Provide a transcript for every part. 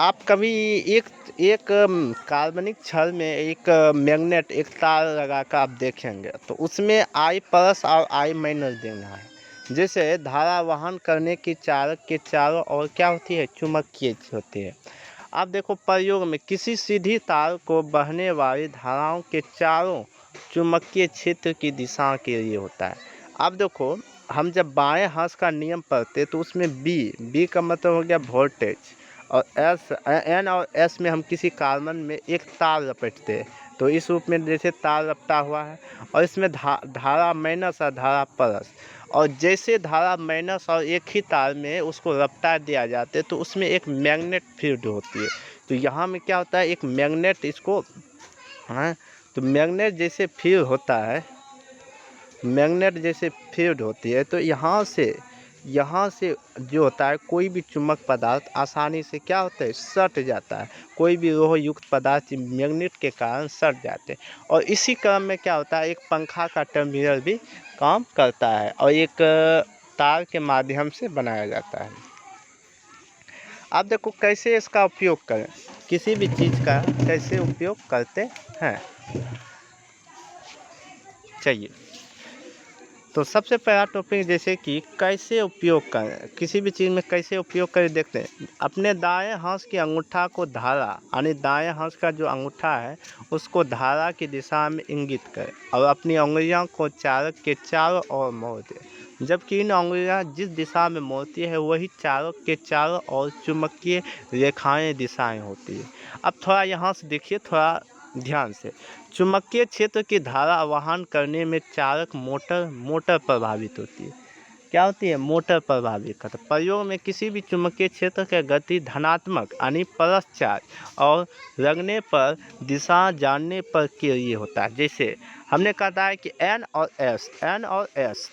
आप कभी एक एक कार्बनिक छड़ में एक मैग्नेट एक तार लगा कर आप देखेंगे तो उसमें I प्लस और I माइनस देना है। जैसे धारा वहन करने की चालक के चारों ओर क्या होती है, चुंबकीय होती है। आप देखो प्रयोग में किसी सीधी तार को बहने वाली धाराओं के चारों चुंबकीय क्षेत्र की दिशा के लिए होता है। आप देखो हम जब बाएं हाथ का नियम पढ़ते तो उसमें बी का मतलब हो गया वोल्टेज, और एन और एस में हम किसी कार्बन में एक तार लपेटते हैं तो इस रूप में जैसे तार लपटा हुआ है। और इसमें धारा माइनस और धारा प्लस, और जैसे धारा माइनस और एक ही तार में उसको लपटा दिया जाता है तो उसमें एक मैग्नेट फील्ड होती है। तो यहाँ में क्या होता है, एक मैग्नेट इसको तो मैग्नेट जैसे फील्ड होता है, मैग्नेट जैसे फील्ड होती है तो यहाँ से जो होता है कोई भी चुंबक पदार्थ आसानी से क्या होता है, सट जाता है। कोई भी लोह युक्त पदार्थ मैग्नेट के कारण सट जाते हैं। और इसी क्रम में क्या होता है, एक पंखा का टर्मिनल भी काम करता है और एक तार के माध्यम से बनाया जाता है। आप देखो कैसे इसका उपयोग करें, किसी भी चीज़ का कैसे उपयोग करते हैं। चाहिए तो सबसे पहला टॉपिक जैसे कि कैसे उपयोग करें, किसी भी चीज़ में कैसे उपयोग करें देखते हैं। अपने दाएं हाथ की अंगूठा को धारा यानी दाएं हाथ का जो अंगूठा है उसको धारा की दिशा में इंगित करें और अपनी उंगलियों को चालक के चारों ओर मोड़ दें। जबकि इन उंगलियां जिस दिशा में मोड़ती है वही चालक के चारों ओर चुंबकीय रेखाएं दिशाएं होती है। अब थोड़ा यहाँ से देखिए, थोड़ा ध्यान से। चुंबकीय क्षेत्र की धारा वहन करने में चालक मोटर प्रभावित होती है। क्या होती है, मोटर प्रभावित करता है। प्रयोग में किसी भी चुंबकीय क्षेत्र की गति धनात्मक यानी प्लस चार्ज और लगने पर दिशा जानने पर के लिए होता है। जैसे हमने कहा है कि एन और एस,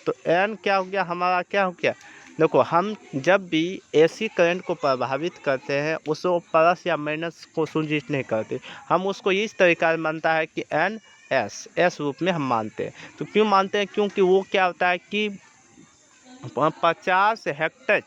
तो एन क्या हो गया हमारा, क्या हो गया, देखो हम जब भी एसी करंट को प्रभावित करते हैं उसको प्लस या माइनस को सूचित नहीं करते, हम उसको इस तरीका से मानता है कि एन एस रूप में हम मानते हैं। तो क्यों मानते हैं, क्योंकि वो क्या होता है कि 50 हेक्टर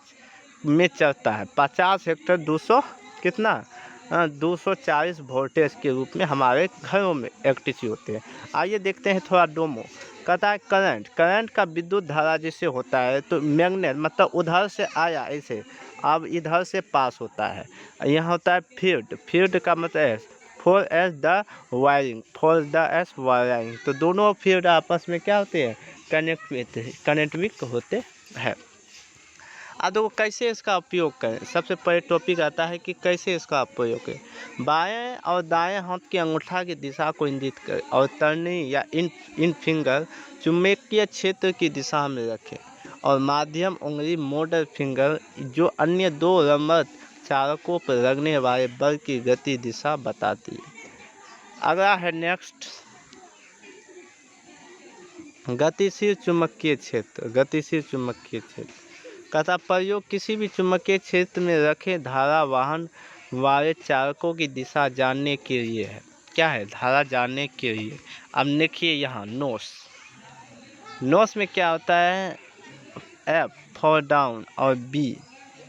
में चलता है। 50 हेक्टर 200 कितना 240 वोल्टेज के रूप में हमारे घरों में इलेक्ट्रिसिटी होते हैं। आइए देखते हैं थोड़ा डोमो। कहता है करंट का विद्युत धारा जैसे होता है तो मैग्नेट मतलब उधर से आया ऐसे, अब इधर से पास होता है। यहाँ होता है फील्ड का मतलब है फॉर एस द वायरिंग, तो दोनों फील्ड आपस में क्या होते हैं, कनेक्टिविक होते हैं। अब देखो कैसे इसका उपयोग करें। सबसे पहले टॉपिक आता है कि कैसे इसका उपयोग करें। बाएं और दाएं हाथ की अंगूठा की दिशा को इंगित करें और तरनी या इन फिंगर चुंबकीय क्षेत्र की दिशा में रखें और माध्यम उंगली मोटर फिंगर जो अन्य दो रमत चालकों पर लगने वाले बल की गति दिशा बताती है। अगला है नेक्स्ट, गतिशील चुंबकीय क्षेत्र का प्रयोग किसी भी चुंबकीय क्षेत्र में रखे धारा वाहन वाले चालकों की दिशा जानने के लिए है। क्या है, धारा जानने के लिए। अब देखिए यहाँ नोस में क्या होता है, एफ फॉर डाउन और बी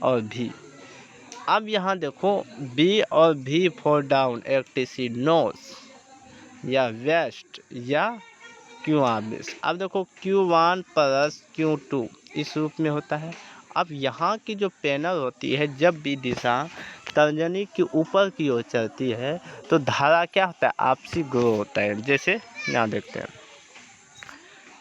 और भी। अब यहाँ देखो बी और भी फॉर डाउन इलेक्ट्रिसिटी नोस या वेस्ट या Q-आवेश। अब देखो Q1 प्लस Q2 इस रूप में होता है। अब यहाँ की जो पैनल होती है जब भी दिशा तर्जनी के ऊपर की ओर चलती है तो धारा क्या होता है, आपसी ग्रो होता है। जैसे यहाँ देखते हैं,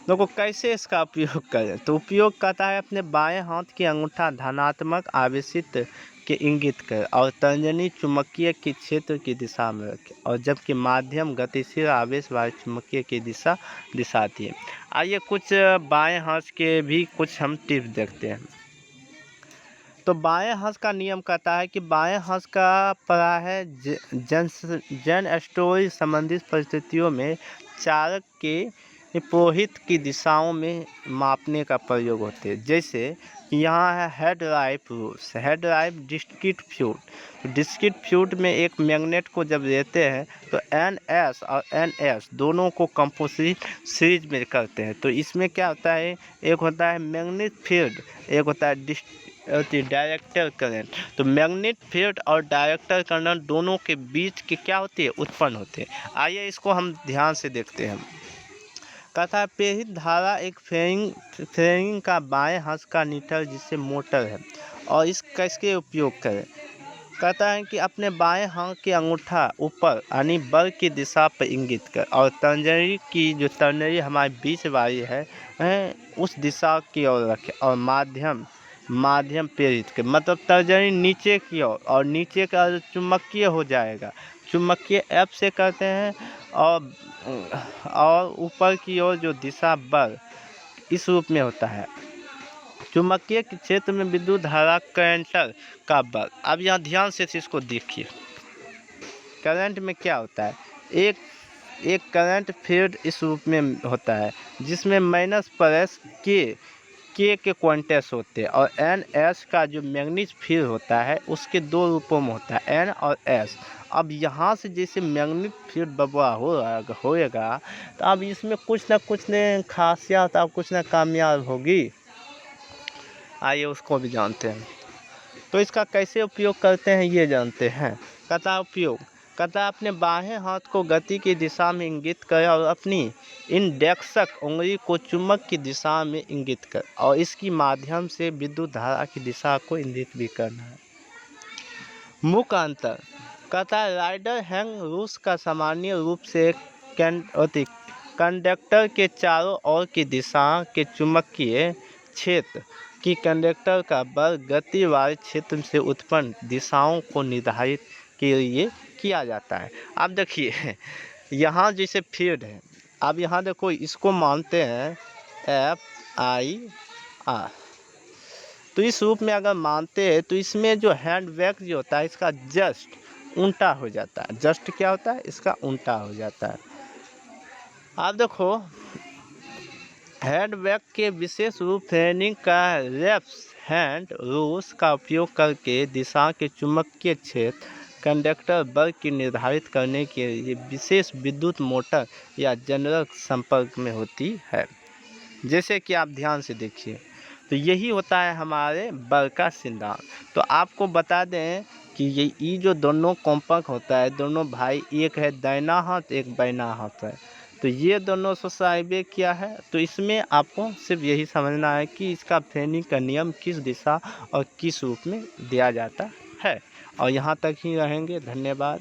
देखो कैसे इसका उपयोग करें। तो उपयोग करता है अपने बाएं हाथ की अंगूठा धनात्मक आवेशित के इंगित कर और तर्जनी चुंबकीय के क्षेत्र की दिशा में रखें और जबकि माध्यम गतिशील आवेश वाले चुंबकीय की दिशा दिशाती है। आइए कुछ बाएं हाथ के भी कुछ हम टिप्स देखते हैं। तो बाएं हाथ का नियम कहता है कि बाएं हाथ का पड़ा है जन स्टोरी संबंधित परिस्थितियों में चालक के विपरीत की दिशाओं में मापने का प्रयोग होते हैं। जैसे यहाँ है head drive rules, head drive discrete fluid में एक मैग्नेट को जब लेते हैं तो NS और NS दोनों को कंपोजिट सीरीज में करते हैं। तो इसमें क्या होता है, एक होता है मैग्नेटिक फील्ड, एक होता है होती है डायरेक्टर करंट। तो मैग्नेट फील्ड और डायरेक्टर करंट दोनों के बीच की क्या होती है, उत्पन्न होते हैं। आइए इसको हम ध्यान से देखते हैं। कहता है प्रेरित धारा एक फ्रेमिंग का बाएं हाथ का नीडल जिससे मोटर है और इसके उपयोग करें। कहता है कि अपने बाएं हाथ के अंगूठा ऊपर यानी बल की दिशा पर इंगित कर और तर्जनी की जो तर्जनी हमारी बीच वाली है उस दिशा की ओर रखें और माध्यम प्रेरित कर, मतलब तर्जनी नीचे की ओर और नीचे का चुंबकीय हो जाएगा, चुंबकीय एफ से करते हैं और ऊपर की ओर जो दिशा बल इस रूप में होता है। चुंबकीय क्षेत्र में विद्युत धारा करंट का बल। अब यहाँ ध्यान से इसको देखिए, करंट में क्या होता है, एक करंट फील्ड इस रूप में होता है जिसमें -+ के क्वांटस होते हैं और NS का जो मैग्नेटिक फील्ड होता है उसके दो रूपों में होता है, N और S। अब यहाँ से जैसे मैग्नेटिक फील्ड बबा होएगा तो अब इसमें कुछ ना कुछ ने खासियत और कुछ ना कामयाब होगी। आइए उसको भी जानते हैं। तो इसका कैसे उपयोग करते हैं ये जानते हैं। कहता उपयोग, कहता अपने बाएं हाथ को गति की दिशा में इंगित कर और अपनी इंडेक्सक उंगली को चुंबक की दिशा में इंगित कर और इसकी माध्यम से विद्युत धारा की दिशा को इंगित भी करना है। मुख्य अंतर, कहता है राइडर हैंग रूल्स का सामान्य रूप से कंडक्टर के चारों ओर की दिशा के चुंबकीय क्षेत्र कि कंडक्टर का बल गति वाले क्षेत्र से उत्पन्न दिशाओं को निर्धारित के लिए किया जाता है। अब देखिए यहाँ जैसे फील्ड है, अब यहाँ देखो इसको मानते हैं FIR, तो इस रूप में अगर मानते हैं तो इसमें जो हैंड बैग जो होता है इसका जस्ट उल्टा हो जाता है। जस्ट क्या होता है, इसका उल्टा हो जाता है। आप देखो हैंड बैग के विशेष रूप फ्रेमिंग का लेफ्ट हैंड रूल्स का उपयोग करके दिशा के चुंबकीय क्षेत्र कंडक्टर बल की निर्धारित करने के लिए विशेष विद्युत मोटर या जनरल संपर्क में होती है। जैसे कि आप ध्यान से देखिए, तो यही होता है हमारे बल का सिद्धांत। तो आपको बता दें कि ये जो दोनों कॉम्पक होता है, दोनों भाई, एक है दाहिना हाथ एक बायां हाथ है, तो ये दोनों सोसाइबे क्या है, तो इसमें आपको सिर्फ यही समझना है कि इसका फ्रेमिंग का नियम किस दिशा और किस रूप में दिया जाता है। और यहाँ तक ही रहेंगे। धन्यवाद।